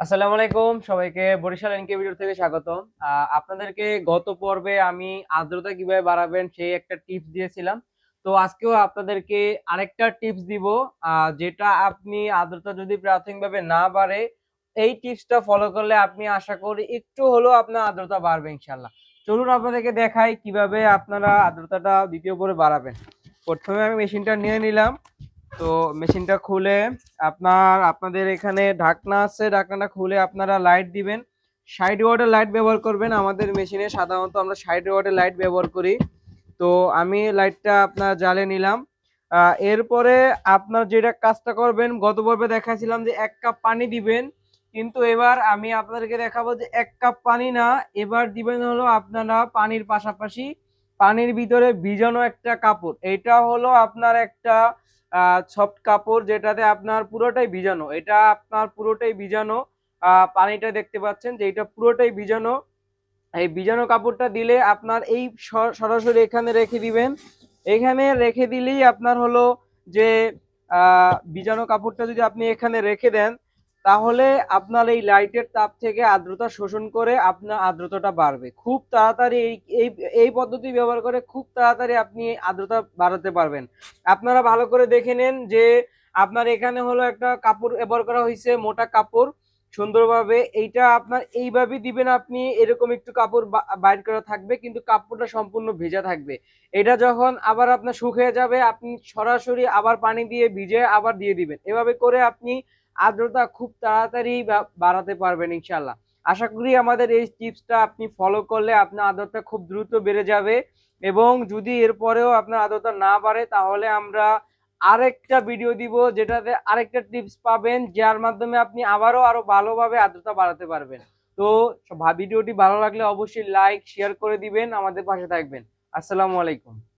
আসসালামু আলাইকুম সবাইকে বরিশাল ইনকিউবেটর থেকে স্বাগতম। আপনাদেরকে গত পর্বে আমি আর্দ্রতা কিভাবে বাড়াবেন সেই একটা টিপস দিয়েছিলাম। তো আজকেও আপনাদেরকে আরেকটা টিপস দিব, যেটা আপনি আর্দ্রতা যদি প্রাথমিকভাবে না বাড়ে, এই টিপসটা ফলো করলে আপনি আশা করি একটু হলেও আপনার আর্দ্রতা বাড়বে ইনশাআল্লাহ। চলুন আপনাদেরকে দেখাই কিভাবে আপনারা আর্দ্রতাটা ২য় পরে বাড়াবেন। প্রথমে আমি মেশিনটা নিয়ে নিলাম। তো মেশিনটা খুলে আপনাদের এখানে ঢাকনা আছে, ঢাকনাটা খুলে আপনারা লাইট দিবেন। ৬০ ওয়াটের লাইট ব্যবহার করবেন। আমাদের মেশিনে সাধারণত আমরা ৬০ ওয়াটের লাইট ব্যবহার করি। তো আমি লাইটটা আপনার জ্বালিয়ে নিলাম। এরপরে আপনার যেটা কাজটা করবেন, গত পর্বে দেখাইছিলাম যে ১ কাপ পানি দিবেন। কিন্তু এবার আমি আপনাদেরকে দেখাবো যে ১ কাপ পানি না, এবার দিবেন হলো আপনারা পানির পাশাপাশি পানির ভিতরে ভিজানো একটা কাপড়। এইটা হলো আপনার একটা সফট কাপড়, যেটাতে আপনার পুরোটাই ভিজানো। এটা আপনার পুরোটাই ভিজানো। পানিটা দেখতে পাচ্ছেন যে এটা পুরোটাই ভিজানো। এই ভিজানো কাপড়টা দিলে আপনার এই সরাসরি এখানে রেখে দিবেন। এখানে রেখে দিলেই আপনার হলো যে ভিজানো কাপড়টা যদি আপনি এখানে রেখে দেন, তাহলে আপনার এই লাইটের তাপ থেকে আর্দ্রতা শোষণ করে আপনার আর্দ্রতাটা বাড়বে খুব তাড়াতাড়ি। এই এই এই পদ্ধতি ব্যবহার করে খুব তাড়াতাড়ি আপনি আর্দ্রতা বাড়াতে পারবেন। আপনারা ভালো করে দেখে নেন যে আপনার এখানে হলো একটা কাপড় ব্যবহার করা হয়েছে, মোটা কাপড় সুন্দরভাবে। এইটা আপনার এইভাবেই দিবেন আপনি, এরকম একটু কাপড় বাইর করা থাকবে কিন্তু কাপড়টা সম্পূর্ণ ভেজা থাকবে। এটা যখন আবার আপনার শুকিয়ে যাবে, আপনি সরাসরি আবার পানি দিয়ে ভিজে আবার দিয়ে দিবেন। এভাবে করে আপনি আর্দ্রতা খুব তাড়াতাড়ি বাড়াতে পারবেন ইনশাল্লাহ। আশা করি আমাদের এই টিপসটা আপনি ফলো করলে আপনার আর্দ্রতা খুব দ্রুত বেড়ে যাবে। এবং যদি এরপরেও আপনার আর্দ্রতা না বাড়ে, তাহলে আমরা আরেকটা ভিডিও দিব যেটাতে আরেকটা টিপস পাবেন, যার মাধ্যমে আপনি আরো ভালোভাবে আর্দ্রতা বাড়াতে পারবেন। তো ভিডিওটি ভালো লাগলে অবশ্যই লাইক শেয়ার করে দিবেন, আমাদের পাশে থাকবেন। আসসালামু আলাইকুম।